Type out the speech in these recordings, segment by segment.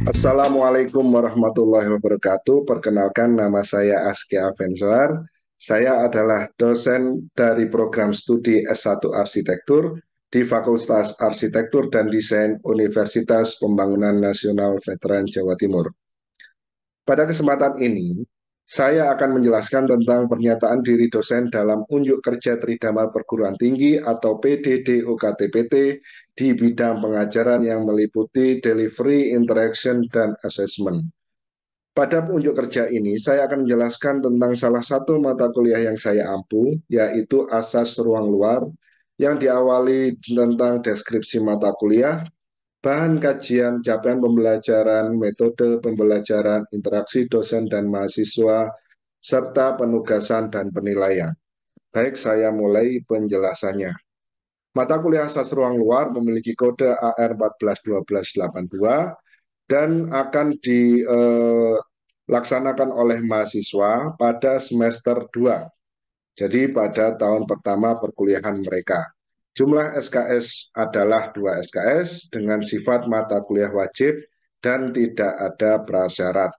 Assalamualaikum warahmatullahi wabarakatuh. Perkenalkan, nama saya Aski Afenswar. Saya adalah dosen dari program studi S1 Arsitektur di Fakultas Arsitektur dan Desain Universitas Pembangunan Nasional Veteran Jawa Timur. Pada kesempatan ini, saya akan menjelaskan tentang pernyataan diri dosen dalam unjuk kerja Tridharma Perguruan Tinggi atau PDDOKTPT di bidang pengajaran yang meliputi delivery, interaction, dan assessment. Pada unjuk kerja ini, saya akan menjelaskan tentang salah satu mata kuliah yang saya ampu, yaitu asas ruang luar, yang diawali tentang deskripsi mata kuliah, bahan kajian, capaian pembelajaran, metode pembelajaran, interaksi dosen dan mahasiswa, serta penugasan dan penilaian. Baik, saya mulai penjelasannya. Mata kuliah asas ruang luar memiliki kode AR 141282 dan akan dilaksanakan oleh mahasiswa pada semester 2. Jadi pada tahun pertama perkuliahan mereka. Jumlah SKS adalah 2 SKS dengan sifat mata kuliah wajib dan tidak ada prasyarat.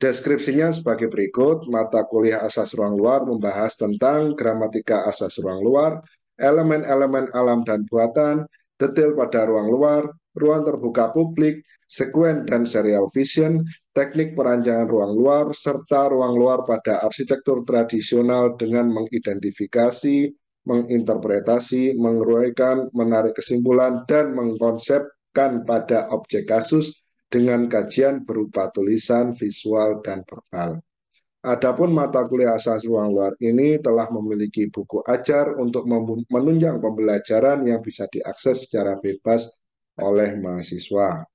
Deskripsinya sebagai berikut: mata kuliah asas ruang luar membahas tentang gramatika asas ruang luar, elemen-elemen alam dan buatan, detail pada ruang luar, ruang terbuka publik, sekuen dan serial vision, teknik perancangan ruang luar, serta ruang luar pada arsitektur tradisional dengan mengidentifikasi, menginterpretasi, menguraikan, menarik kesimpulan, dan mengkonsepkan pada objek kasus dengan kajian berupa tulisan, visual, dan verbal. Adapun mata kuliah asas ruang luar ini telah memiliki buku ajar untuk menunjang pembelajaran yang bisa diakses secara bebas oleh mahasiswa.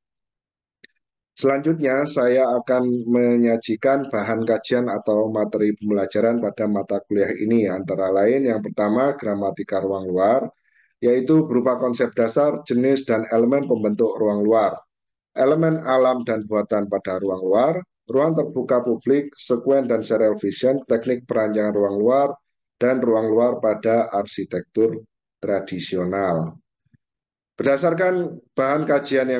Selanjutnya, saya akan menyajikan bahan kajian atau materi pembelajaran pada mata kuliah ini, antara lain yang pertama, gramatika ruang luar, yaitu berupa konsep dasar, jenis, dan elemen pembentuk ruang luar, elemen alam dan buatan pada ruang luar, ruang terbuka publik, sekuen dan serial vision, teknik perancangan ruang luar, dan ruang luar pada arsitektur tradisional. Berdasarkan bahan kajian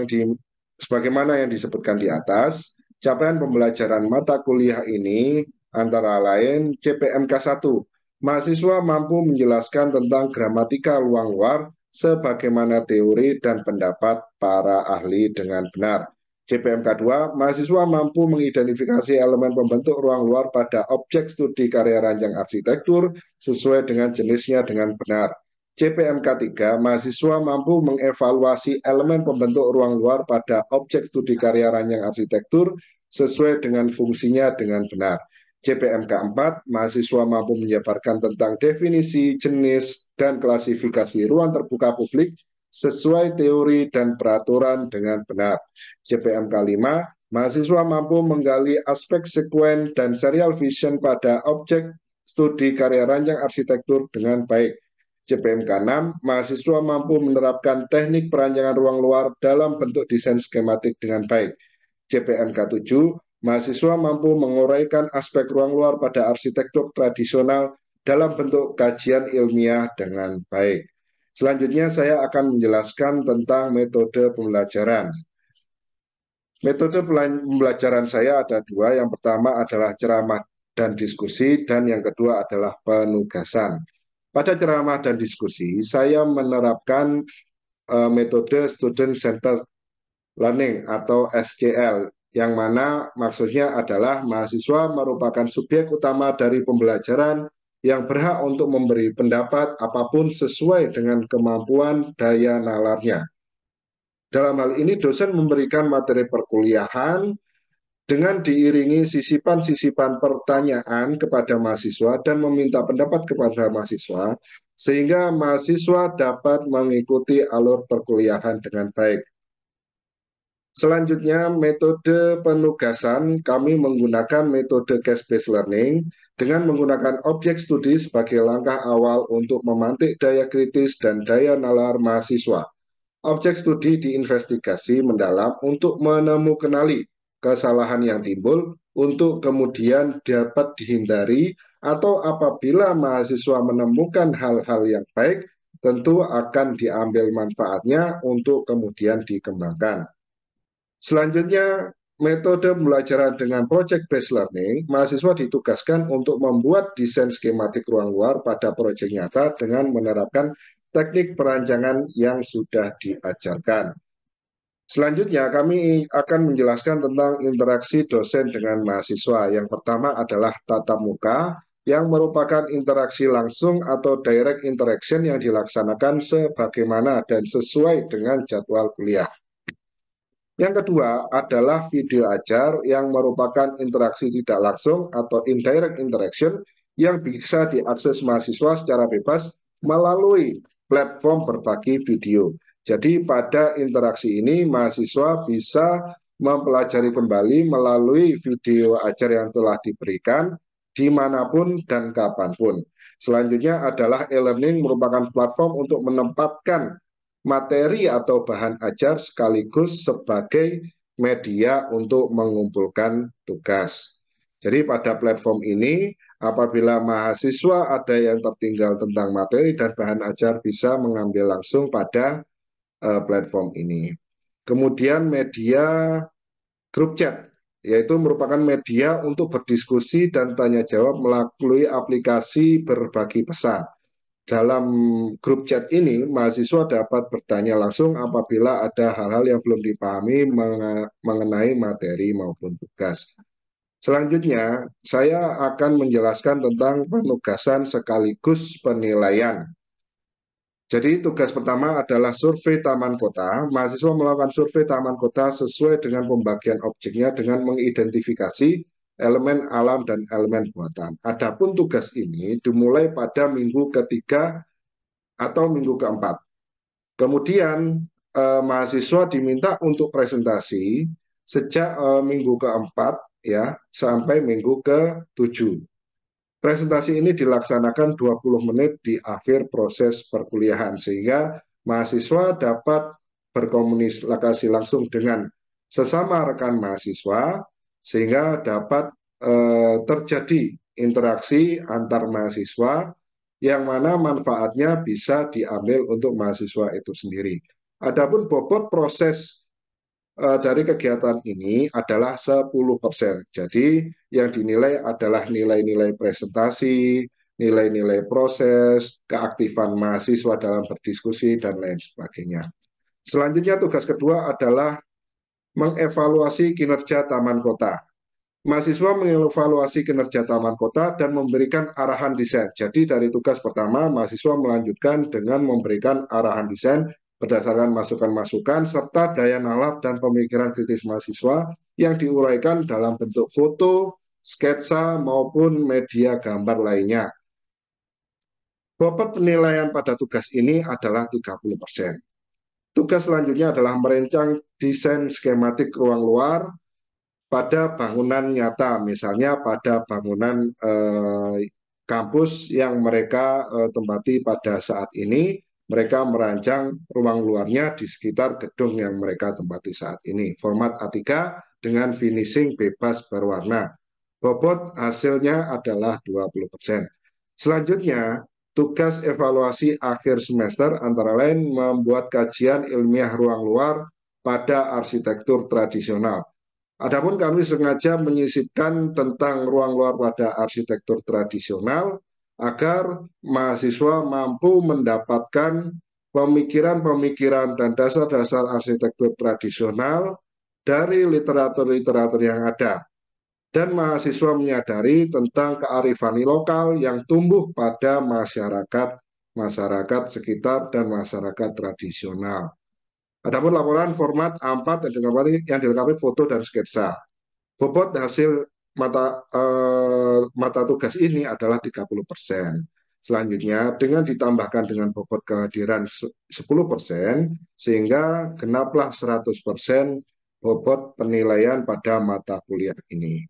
sebagaimana yang disebutkan di atas, capaian pembelajaran mata kuliah ini antara lain CPMK 1, mahasiswa mampu menjelaskan tentang gramatika ruang luar sebagaimana teori dan pendapat para ahli dengan benar. CPMK 2, mahasiswa mampu mengidentifikasi elemen pembentuk ruang luar pada objek studi karya rancang arsitektur sesuai dengan jenisnya dengan benar. CPMK 3, mahasiswa mampu mengevaluasi elemen pembentuk ruang luar pada objek studi karya rancang arsitektur sesuai dengan fungsinya dengan benar. CPMK 4, mahasiswa mampu menjabarkan tentang definisi, jenis, dan klasifikasi ruang terbuka publik sesuai teori dan peraturan dengan benar. CPMK 5, mahasiswa mampu menggali aspek sekuen dan serial vision pada objek studi karya rancang arsitektur dengan baik. CPMK 6, mahasiswa mampu menerapkan teknik perancangan ruang luar dalam bentuk desain skematik dengan baik. CPMK 7, mahasiswa mampu menguraikan aspek ruang luar pada arsitektur tradisional dalam bentuk kajian ilmiah dengan baik. Selanjutnya saya akan menjelaskan tentang metode pembelajaran. Metode pembelajaran saya ada dua. Yang pertama adalah ceramah dan diskusi, dan yang kedua adalah penugasan. Pada ceramah dan diskusi, saya menerapkan metode Student Centered Learning atau SCL, yang mana maksudnya adalah mahasiswa merupakan subjek utama dari pembelajaran yang berhak untuk memberi pendapat apapun sesuai dengan kemampuan daya nalarnya. Dalam hal ini, dosen memberikan materi perkuliahan dengan diiringi sisipan-sisipan pertanyaan kepada mahasiswa dan meminta pendapat kepada mahasiswa, sehingga mahasiswa dapat mengikuti alur perkuliahan dengan baik. Selanjutnya, metode penugasan, kami menggunakan metode case-based learning dengan menggunakan objek studi sebagai langkah awal untuk memantik daya kritis dan daya nalar mahasiswa. Objek studi diinvestigasi mendalam untuk menemukan kesalahan yang timbul untuk kemudian dapat dihindari, atau apabila mahasiswa menemukan hal-hal yang baik, tentu akan diambil manfaatnya untuk kemudian dikembangkan. Selanjutnya, metode pembelajaran dengan project based learning, mahasiswa ditugaskan untuk membuat desain skematik ruang luar pada proyek nyata dengan menerapkan teknik perancangan yang sudah diajarkan. Selanjutnya, kami akan menjelaskan tentang interaksi dosen dengan mahasiswa. Yang pertama adalah tatap muka, yang merupakan interaksi langsung atau direct interaction yang dilaksanakan sebagaimana dan sesuai dengan jadwal kuliah. Yang kedua adalah video ajar yang merupakan interaksi tidak langsung atau indirect interaction yang bisa diakses mahasiswa secara bebas melalui platform berbagi video. Jadi pada interaksi ini mahasiswa bisa mempelajari kembali melalui video ajar yang telah diberikan dimanapun dan kapanpun. Selanjutnya adalah e-learning merupakan platform untuk menempatkan materi atau bahan ajar sekaligus sebagai media untuk mengumpulkan tugas. Jadi pada platform ini, apabila mahasiswa ada yang tertinggal tentang materi dan bahan ajar bisa mengambil langsung pada platform ini. Kemudian media grup chat, yaitu merupakan media untuk berdiskusi dan tanya jawab melalui aplikasi berbagi pesan. Dalam grup chat ini, mahasiswa dapat bertanya langsung apabila ada hal-hal yang belum dipahami mengenai materi maupun tugas. Selanjutnya, saya akan menjelaskan tentang penugasan sekaligus penilaian. Jadi tugas pertama adalah survei taman kota. Mahasiswa melakukan survei taman kota sesuai dengan pembagian objeknya dengan mengidentifikasi elemen alam dan elemen buatan. Adapun tugas ini dimulai pada minggu ketiga atau minggu keempat. Kemudian mahasiswa diminta untuk presentasi sejak minggu keempat ya sampai minggu ke-7. Presentasi ini dilaksanakan 20 menit di akhir proses perkuliahan sehingga mahasiswa dapat berkomunikasi langsung dengan sesama rekan mahasiswa sehingga dapat terjadi interaksi antar mahasiswa yang mana manfaatnya bisa diambil untuk mahasiswa itu sendiri. Adapun bobot proses dari kegiatan ini adalah 10%. Jadi yang dinilai adalah nilai-nilai presentasi, nilai-nilai proses, keaktifan mahasiswa dalam berdiskusi, dan lain sebagainya. Selanjutnya tugas kedua adalah mengevaluasi kinerja taman kota. Mahasiswa mengevaluasi kinerja taman kota dan memberikan arahan desain. Jadi dari tugas pertama, mahasiswa melanjutkan dengan memberikan arahan desain berdasarkan masukan-masukan serta daya nalar dan pemikiran kritis mahasiswa yang diuraikan dalam bentuk foto, sketsa, maupun media gambar lainnya. Bobot penilaian pada tugas ini adalah 30%. Tugas selanjutnya adalah merancang desain skematik ruang luar pada bangunan nyata, misalnya pada bangunan kampus yang mereka tempati pada saat ini, mereka merancang ruang luarnya di sekitar gedung yang mereka tempati saat ini. Format A3 dengan finishing bebas berwarna. Bobot hasilnya adalah 20%. Selanjutnya, tugas evaluasi akhir semester antara lain membuat kajian ilmiah ruang luar pada arsitektur tradisional. Adapun kami sengaja menyisipkan tentang ruang luar pada arsitektur tradisional agar mahasiswa mampu mendapatkan pemikiran-pemikiran dan dasar-dasar arsitektur tradisional dari literatur-literatur yang ada. Dan mahasiswa menyadari tentang kearifan lokal yang tumbuh pada masyarakat sekitar dan masyarakat tradisional. Adapun laporan format A4 yang dilengkapi foto dan sketsa. Bobot hasil mata tugas ini adalah 30%. Selanjutnya dengan ditambahkan dengan bobot kehadiran 10% sehingga genaplah 100% bobot penilaian pada mata kuliah ini.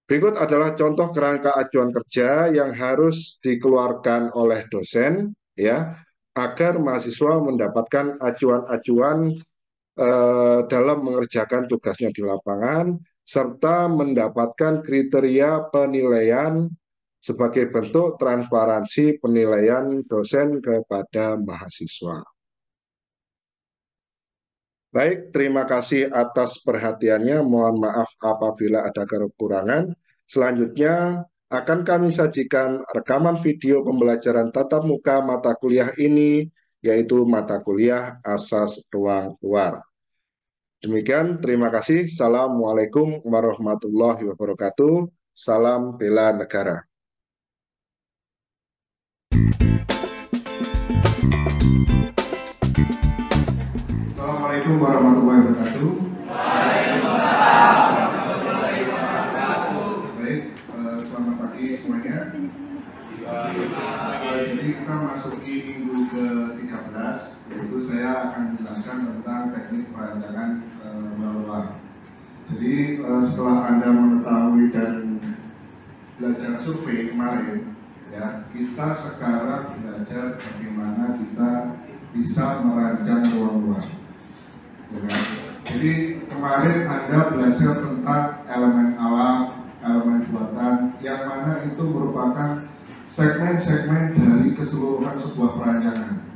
Berikut adalah contoh kerangka acuan kerja yang harus dikeluarkan oleh dosen ya agar mahasiswa mendapatkan acuan-acuan dalam mengerjakan tugasnya di lapangan, serta mendapatkan kriteria penilaian sebagai bentuk transparansi penilaian dosen kepada mahasiswa. Baik, terima kasih atas perhatiannya. Mohon maaf apabila ada kekurangan. Selanjutnya akan kami sajikan rekaman video pembelajaran tatap muka mata kuliah ini, yaitu mata kuliah Asas Ruang Luar. Demikian, terima kasih. Assalamualaikum warahmatullahi wabarakatuh. Salam bela negara. Assalamualaikum warahmatullahi wabarakatuh. Baik, selamat pagi semuanya. Jadi kita masuki minggu ke-13, yaitu saya akan menjelaskan tentang teknik perancangan luar. Jadi setelah Anda mengetahui dan belajar survei kemarin, ya, kita sekarang belajar bagaimana kita bisa merancang ruang luar. Ya. Jadi kemarin Anda belajar tentang elemen alam, elemen buatan, yang mana itu merupakan segmen-segmen dari keseluruhan sebuah perancangan.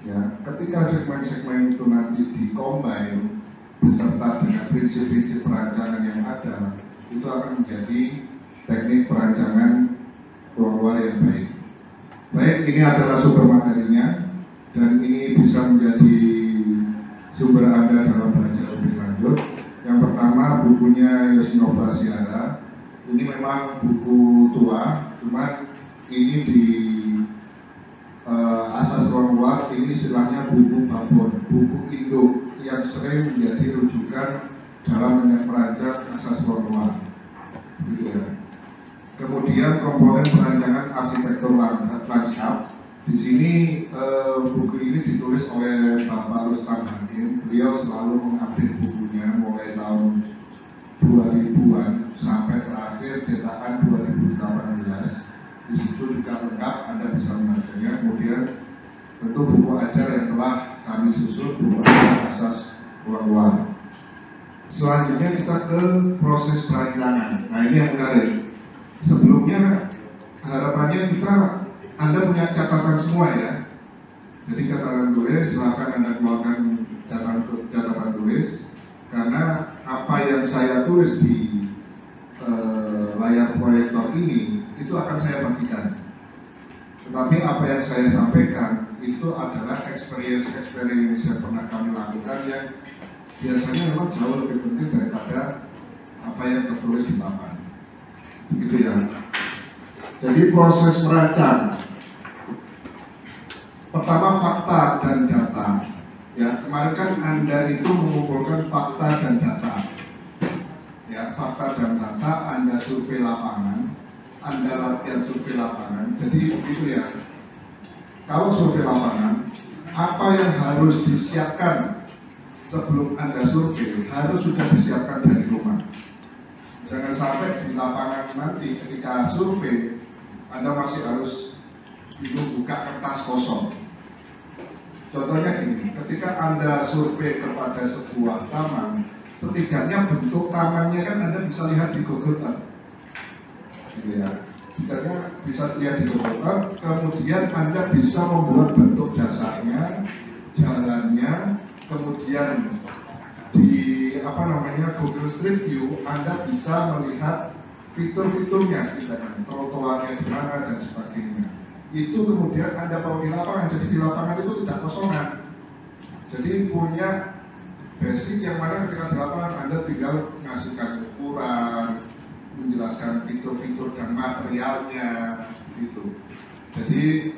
Ya, ketika segmen-segmen itu nanti dikombin beserta dengan prinsip-prinsip perancangan yang ada, itu akan menjadi teknik perancangan ruang luar yang baik. Baik, ini adalah sumber materinya, dan ini bisa menjadi sumber Anda dalam belajar lebih lanjut. Yang pertama, bukunya Yoshinobu Ashihara. Ini memang buku tua, cuman ini di Asas Ruang Luar, ini istilahnya buku babon, buku induk yang sering menjadi rujukan dalam merancang asas ruang luar. Gitu ya. Kemudian komponen perancangan arsitektur lanskap. Di sini buku ini ditulis oleh Bapak Rustam Hakim. Beliau selalu mengupdate bukunya mulai tahun 2000-an sampai terakhir cetakan 2018. Di situ juga lengkap, Anda bisa membacanya. Kemudian tentu buku ajar yang telah kami susun, buku ajar asas ruang luar. Selanjutnya kita ke proses perancangan. Nah, ini yang menarik. Sebelumnya harapannya Anda punya catatan semua ya. Jadi catatan tulis, silakan Anda keluarkan catatan tulis, karena apa yang saya tulis di layar proyektor ini itu akan saya bagikan. Tetapi apa yang saya sampaikan itu adalah experience yang pernah kami lakukan, yang biasanya memang jauh lebih penting daripada apa yang tertulis di papan. Begitu ya. Jadi proses merancang, pertama fakta dan data. Ya, kemarin kan Anda itu mengumpulkan fakta dan data. Ya, fakta dan data, Anda survei lapangan, Anda latihan survei lapangan. Jadi begitu ya. Kalau survei lapangan, apa yang harus disiapkan sebelum Anda survei harus sudah disiapkan dari rumah. Jangan sampai di lapangan nanti ketika survei Anda masih harus bingung buka kertas kosong. Contohnya gini, ketika Anda survei kepada sebuah taman, setidaknya bentuk tamannya kan Anda bisa lihat di Google Earth. Gitu ya. Setidaknya bisa lihat di Google Earth, kemudian Anda bisa membuat bentuk dasarnya, jalannya, kemudian di Google Street View Anda bisa melihat fitur-fiturnya, setidaknya trotoarnya di mana dan sebagainya. Itu kemudian Anda bawa di lapangan, jadi di lapangan itu tidak kosongan. Jadi punya basic yang mana ketika di lapangan Anda tinggal ngasihkan ukuran, menjelaskan fitur-fitur dan materialnya, gitu. Jadi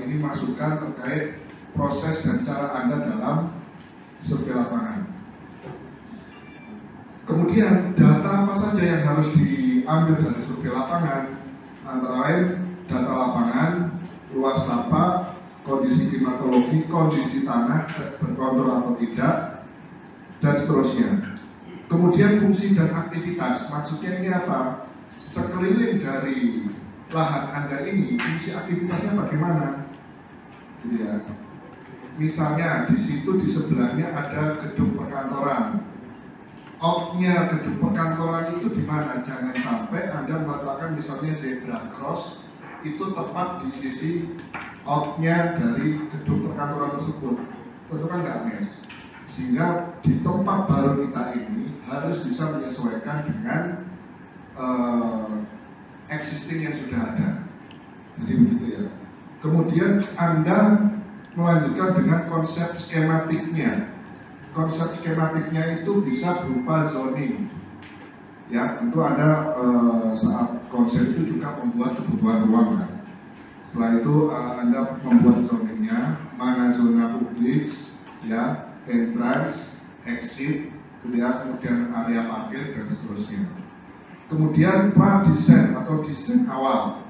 ini masukan terkait proses dan cara Anda dalam survei lapangan. Kemudian data apa saja yang harus diambil dari survei lapangan? Antara lain data lapangan, luas lapak, kondisi klimatologi, kondisi tanah berkontur atau tidak, dan seterusnya. Kemudian fungsi dan aktivitas, maksudnya ini apa? Sekeliling dari lahan Anda ini, fungsi aktivitasnya bagaimana? Gitu ya. misalnya di situ di sebelahnya ada gedung perkantoran. Outnya gedung perkantoran itu di mana? Jangan sampai Anda meletakkan misalnya zebra cross itu tepat di sisi outnya dari gedung perkantoran tersebut. Tentu kan nggak mes. Sehingga di tempat baru kita ini harus bisa menyesuaikan dengan existing yang sudah ada. Jadi begitu ya. Kemudian Anda melanjutkan dengan konsep skematiknya. Konsep skematiknya itu bisa berupa zoning. Ya, tentu Anda saat konsep itu juga membuat kebutuhan ruang kan. Setelah itu Anda membuat zoningnya, mana zona publik, ya, entrance, exit, kemudian area parkir dan seterusnya. Kemudian pra-desain atau desain awal.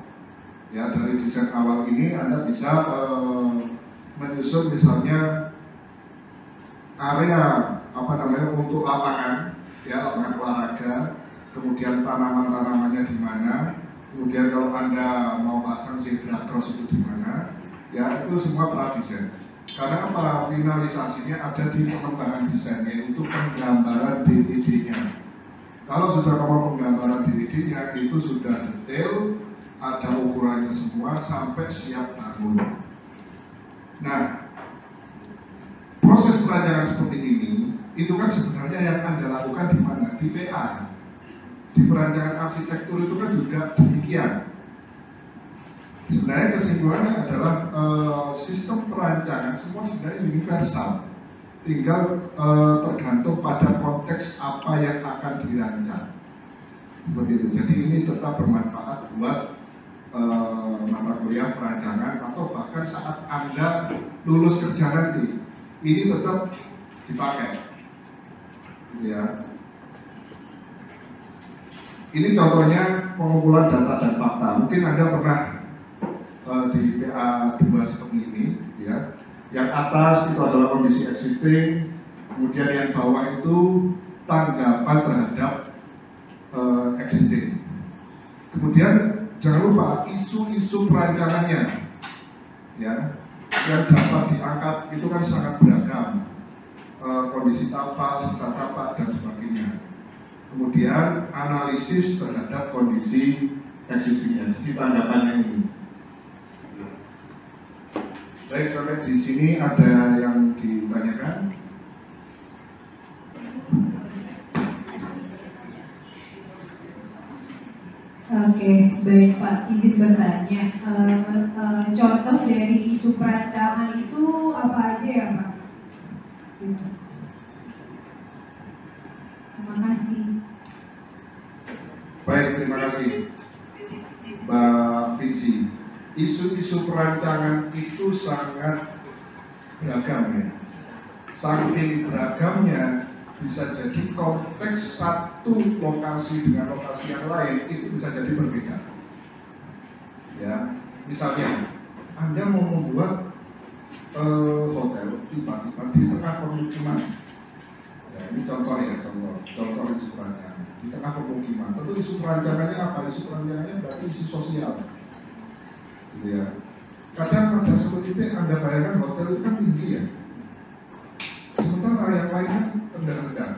Ya, dari desain awal ini Anda bisa menyusun misalnya area untuk lapangan, ya, lapangan olahraga, kemudian tanaman-tanamannya di mana, kemudian kalau Anda mau pasang zebra cross itu di mana, ya, itu semua pra-desain. Karena apa? Finalisasinya ada di pengembangan desain, yaitu penggambaran DED-nya. Kalau sudah ngomong penggambaran DED-nya itu sudah detail, ada ukurannya semua sampai siap bangun. Nah, proses perancangan seperti ini itu kan sebenarnya yang Anda lakukan di mana? Di PA. Di perancangan arsitektur itu kan juga demikian. Sebenarnya kesimpulannya adalah sistem perancangan semua sebenarnya universal. Tinggal tergantung pada konteks apa yang akan dirancang. Seperti itu. Jadi ini tetap bermanfaat buat mata kuliah perancangan atau bahkan saat Anda lulus kerja nanti, ini tetap dipakai. Ya. Ini contohnya pengumpulan data dan fakta. Mungkin Anda pernah di PA2 seperti ini, ya. Yang atas itu adalah kondisi existing, kemudian yang bawah itu tanggapan terhadap existing. Kemudian jangan lupa isu-isu perancangannya, ya, yang dapat diangkat itu kan sangat beragam, kondisi tapak, serta tapak dan sebagainya. Kemudian analisis terhadap kondisi existingnya, jadi tanggapannya ini. Baik, sampai di sini ada yang ditanyakan? Oke, baik Pak, izin bertanya. Contoh dari isu perancangan itu apa aja ya Pak? Terima kasih. Baik, terima kasih Mbak Vinci. Isu-isu perancangan itu sangat beragam ya. Saking beragamnya bisa jadi konteks satu lokasi dengan lokasi yang lain itu bisa jadi berbeda. Ya, misalnya Anda mau membuat hotel tiba-tiba di tengah pemukiman. Ya, ini contoh ya, contoh isu perancangan di tengah pemukiman. Tentu isu perancangannya apa? Isu perancangannya berarti isu sosial. Gitu ya. Kadang pada suatu titik Anda bayangkan hotel itu kan tinggi ya, sementara yang lainnya rendah-rendah.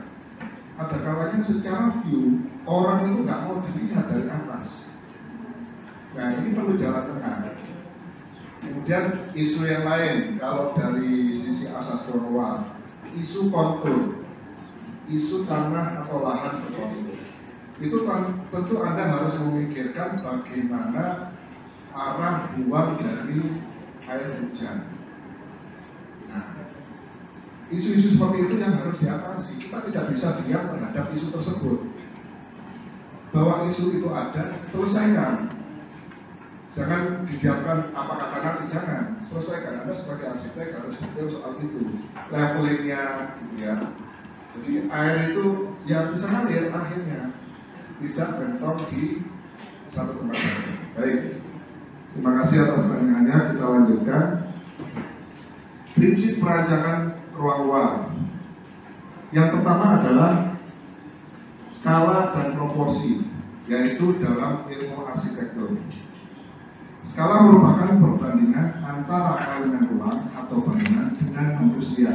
Ada kalanya secara view orang itu nggak mau dilihat dari atas. Nah, ini perlu jalan tengah. Kemudian isu yang lain, kalau dari sisi asas luar, isu kontur, isu tanah atau lahan berkontur. Itu tentu Anda harus memikirkan bagaimana arah buang dari air hujan. Nah, isu-isu seperti itu yang harus diatasi. Kita tidak bisa diam terhadap isu tersebut. Bahwa isu itu ada, selesaikan. Jangan didiamkan apa kata nanti, jangan. Selesaikan. Anda sebagai arsitek harus detail soal itu. Levelingnya, gitu ya. Jadi air itu yang bisa ngalir akhirnya, tidak bentrok di satu tempat. Baik. Terima kasih atas pertanyaannya. Kita lanjutkan. Prinsip perancangan ruang luar. Yang pertama adalah skala dan proporsi, yaitu dalam ilmu arsitektur. Skala merupakan perbandingan antara elemen ruang atau bangunan dengan manusia,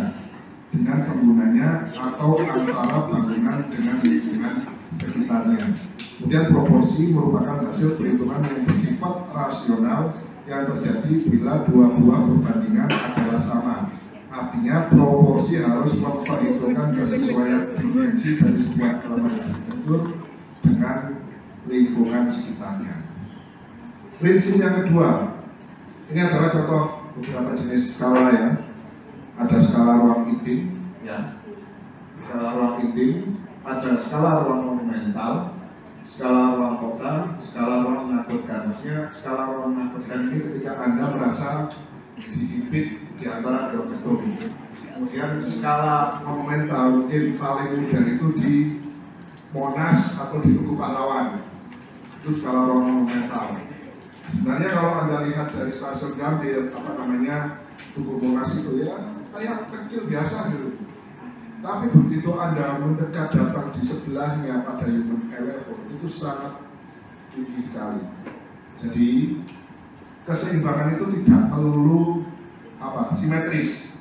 dengan penggunanya atau antara bangunan dengan lingkungan sekitarnya. Kemudian proporsi merupakan hasil perhitungan yang bersifat rasional yang terjadi bila dua buah perbandingan adalah sama. Artinya proporsi harus memperhitungkan kesesuaian dimensi dari sebuah elemen tersebut dengan lingkungan sekitarnya. Prinsip yang kedua, ini adalah contoh beberapa jenis skala ya. Ada skala ruang intim, ya, skala ruang intim, ada skala ruang monumental, skala ruang kota, skala ruang menakutkan. Maksudnya skala ruang menakutkan ini ketika Anda merasa dihimpit di antara dua gedung. Kemudian skala monumental mungkin paling mudah itu di Monas atau di Tugu Pahlawan. Itu skala ruang monumental. Sebenarnya kalau Anda lihat dari stasiun Gambir, Tugu Monas itu ya kayak kecil biasa gitu. Tapi begitu Anda mendekat datang di sebelahnya pada human level itu sangat tinggi sekali. Jadi keseimbangan itu tidak melulu simetris.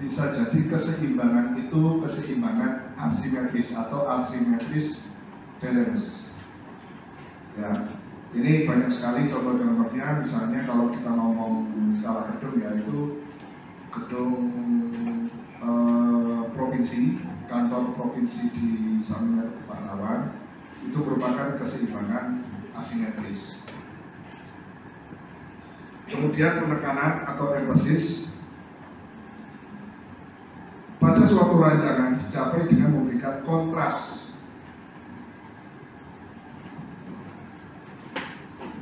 Bisa jadi keseimbangan itu keseimbangan asimetris atau asimetris balance. Ya. Ini banyak sekali contoh-contohnya, misalnya kalau kita ngomong skala gedung ya itu gedung provinsi, kantor provinsi di Sambungan Pahlawan itu merupakan keseimbangan asimetris. Kemudian penekanan atau emphasis pada suatu rancangan dicapai dengan memberikan kontras.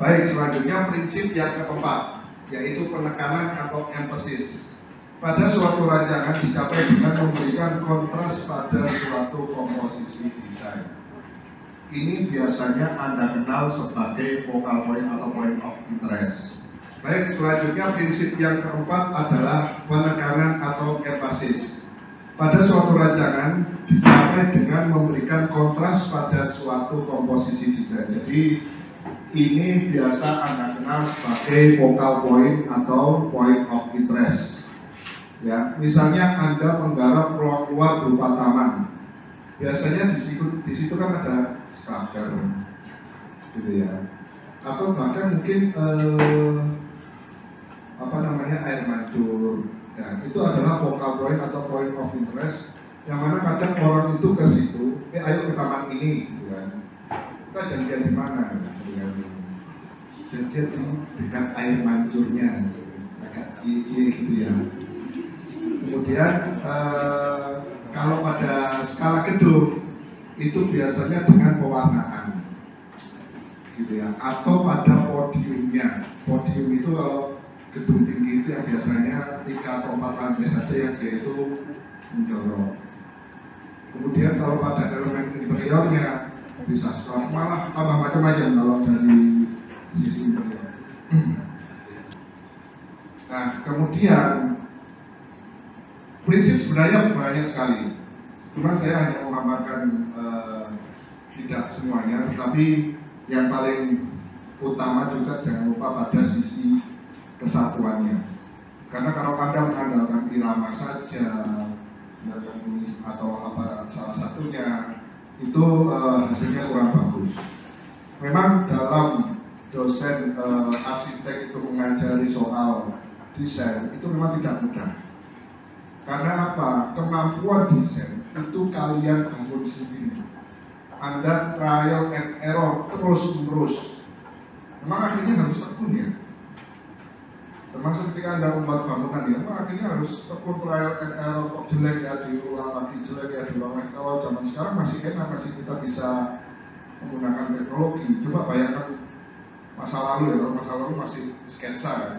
Baik, selanjutnya prinsip yang keempat, yaitu penekanan atau emphasis. Pada suatu rancangan dicapai dengan memberikan kontras pada suatu komposisi desain. Ini biasanya Anda kenal sebagai focal point atau point of interest. Baik, selanjutnya prinsip yang keempat adalah penekanan atau emphasis. Pada suatu rancangan dicapai dengan memberikan kontras pada suatu komposisi desain. Jadi ini biasa Anda kenal sebagai focal point atau point of interest. Ya, misalnya Anda menggarap ruang luar berupa taman. Biasanya di situ kan ada structure, gitu ya. Atau bahkan mungkin air mancur. Ya, itu adalah focal point atau point of interest. Yang mana kadang orang itu ke situ, ayo ke taman ini, gitu kan. Kita janjian di mana? Janjian di dekat air mancurnya, agak cie-cie gitu ya. Kemudian kalau pada skala gedung itu biasanya dengan pewarnaan, gitu ya. Atau pada podiumnya. Podium itu kalau gedung tinggi itu yang biasanya 3 atau 4 lantai saja yang dia itu menjorok. Kemudian kalau pada elemen interiornya bisa malah tambah macam-macam kalau dari sisi interior. Nah, kemudian prinsip sebenarnya banyak sekali. Cuma saya hanya menggambarkan tidak semuanya, tetapi yang paling utama juga jangan lupa pada sisi kesatuannya. Karena kalau Anda mengandalkan irama saja, atau salah satunya itu hasilnya kurang bagus. Memang dalam dosen arsitek itu mengajari soal desain itu memang tidak mudah. Karena apa? Kemampuan desain itu kalian bangun sendiri. Anda trial and error terus-menerus. Memang akhirnya harus tekun ya. Termasuk ketika Anda membuat bangunan ya, memang akhirnya harus tekun trial and error. Kok jelek ya diulang lagi, jelek ya diulang lagi. Kalau zaman sekarang masih enak, masih kita bisa menggunakan teknologi. Coba bayangkan masa lalu ya, kalau masa lalu masih sketsa ya.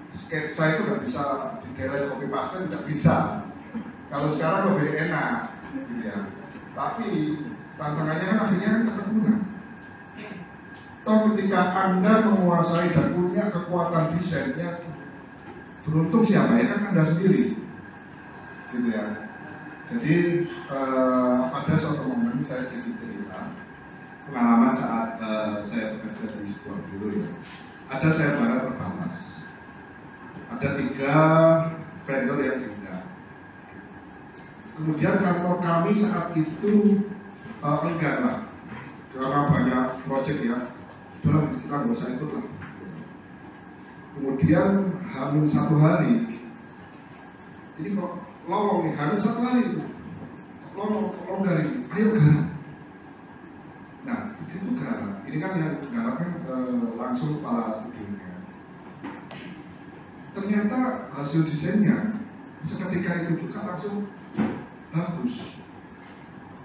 Sketsa itu nggak bisa di delete copy paste, tidak bisa. Kalau sekarang lebih enak, gitu ya. Tapi tantangannya kan akhirnya kan ketekunan. Toh ketika Anda menguasai dan punya kekuatan desainnya, beruntung siapa ya kan Anda sendiri, gitu ya. Jadi pada suatu momen saya sedikit cerita pengalaman saat saya bekerja di sebuah biro ya. ada sayembara terbatas. Ada 3 vendor yang diundang. Kemudian kantor kami saat itu enggak lah, karena banyak proyek ya, sudahlah kita nggak usah ikut lah. Kemudian hamil 1 hari, ini kok lowong nih, hamil 1 hari itu, longgar ini, ayo garap. Nah, begitu garap, ini kan yang garap kan langsung kepala studionya. Ternyata hasil desainnya seketika itu juga langsung bagus,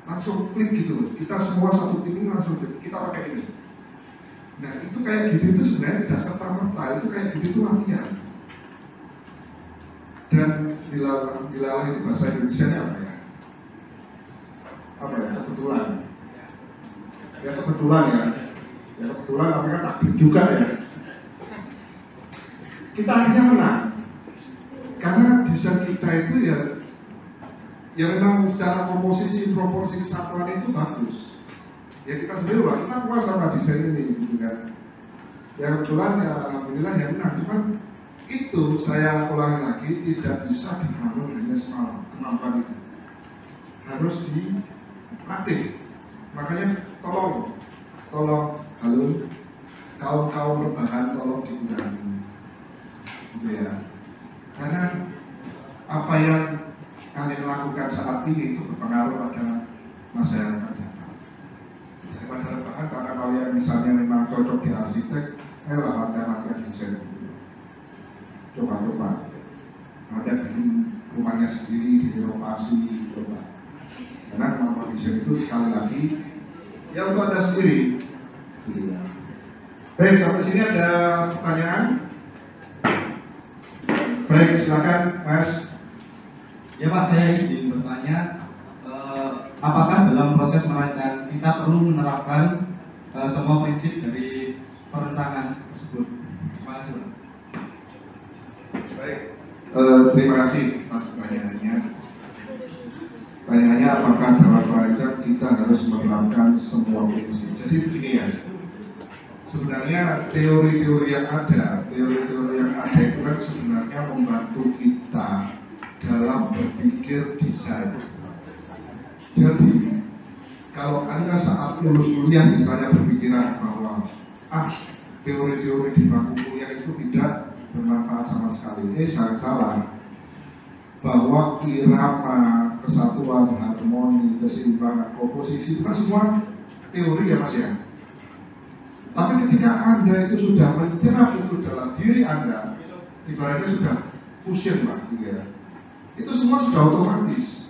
langsung klik gitu loh. Kita semua satu tim ini langsung klik, kita pakai ini. Nah itu kayak gitu itu sebenarnya tidak serta-merta, itu kayak gitu itu latihan. Dan dilalah itu bahasa Indonesia apa ya? Apa ya? Kebetulan. Ya kebetulan ya. Ya kebetulan tapi kan takdir juga ya. Kita akhirnya menang. Karena desain kita itu ya memang secara komposisi proporsi kesatuan itu bagus. Ya kita sendiri wah kita puas sama desain ini gitu kan. Ya kebetulan ya alhamdulillah ya menang. Cuman itu saya ulangi lagi tidak bisa dibangun hanya semalam kemampuan itu. Harus dilatih. Makanya tolong halo kaum rebahan tolong dikurangi. Gitu ya. Karena apa yang kalian lakukan saat ini itu berpengaruh pada masa yang akan datang. Daripada rebahan, karena kalau yang misalnya memang cocok di arsitek, ayolah latihan desain dulu. Coba latihan bikin rumahnya sendiri, direnovasi, coba. Karena kemampuan desain itu sekali lagi ya untuk Anda sendiri. Baik, sampai sini ada pertanyaan? Baik, silakan Mas. Ya Pak, saya izin bertanya, apakah dalam proses merancang kita perlu menerapkan semua prinsip dari perencanaan tersebut? Terima kasih Pak. Baik, terima kasih atas pertanyaannya. Pertanyaannya apakah dalam merancang kita harus menerapkan semua prinsip? Jadi begini ya, sebenarnya teori-teori yang ada itu kan sebenarnya membantu kita dalam berpikir desain. Jadi kalau Anda saat lulus kuliah misalnya berpikiran bahwa teori-teori di bangku kuliah itu tidak bermanfaat sama sekali, sangat salah. Bahwa irama, kesatuan, harmoni, keseimbangan, komposisi itu kan semua teori ya Mas ya. Tapi ketika Anda itu sudah mencerap itu dalam diri Anda, ibaratnya sudah fusion Pak, gitu ya. Itu semua sudah otomatis.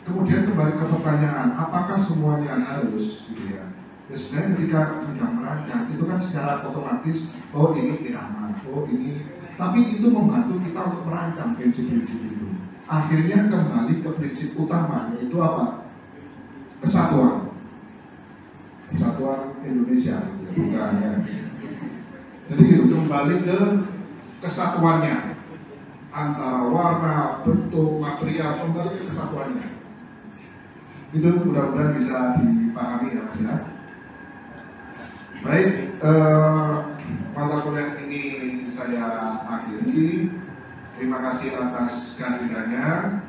Kemudian kembali ke pertanyaan, apakah semuanya harus, gitu ya? Ya sebenarnya ketika sudah merancang, itu kan secara otomatis, oh ini irama, oh ini, tapi itu membantu kita untuk merancang prinsip-prinsip itu. Akhirnya kembali ke prinsip utama, yaitu apa? Kesatuan. Kesatuan Indonesia, ya, bukan ya. Jadi gitu, kembali ke kesatuannya antara warna, bentuk, material, kembali ke kesatuannya. Itu mudah-mudahan bisa dipahami ya Mas ya. Baik, mata kuliah ini saya akhiri. Terima kasih atas kehadirannya.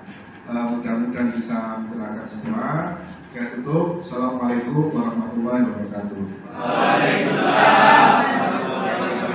Mudah-mudahan bisa menyenangkan semua. Saya tutup. Assalamualaikum warahmatullahi wabarakatuh. Waalaikumsalam warahmatullahi wabarakatuh.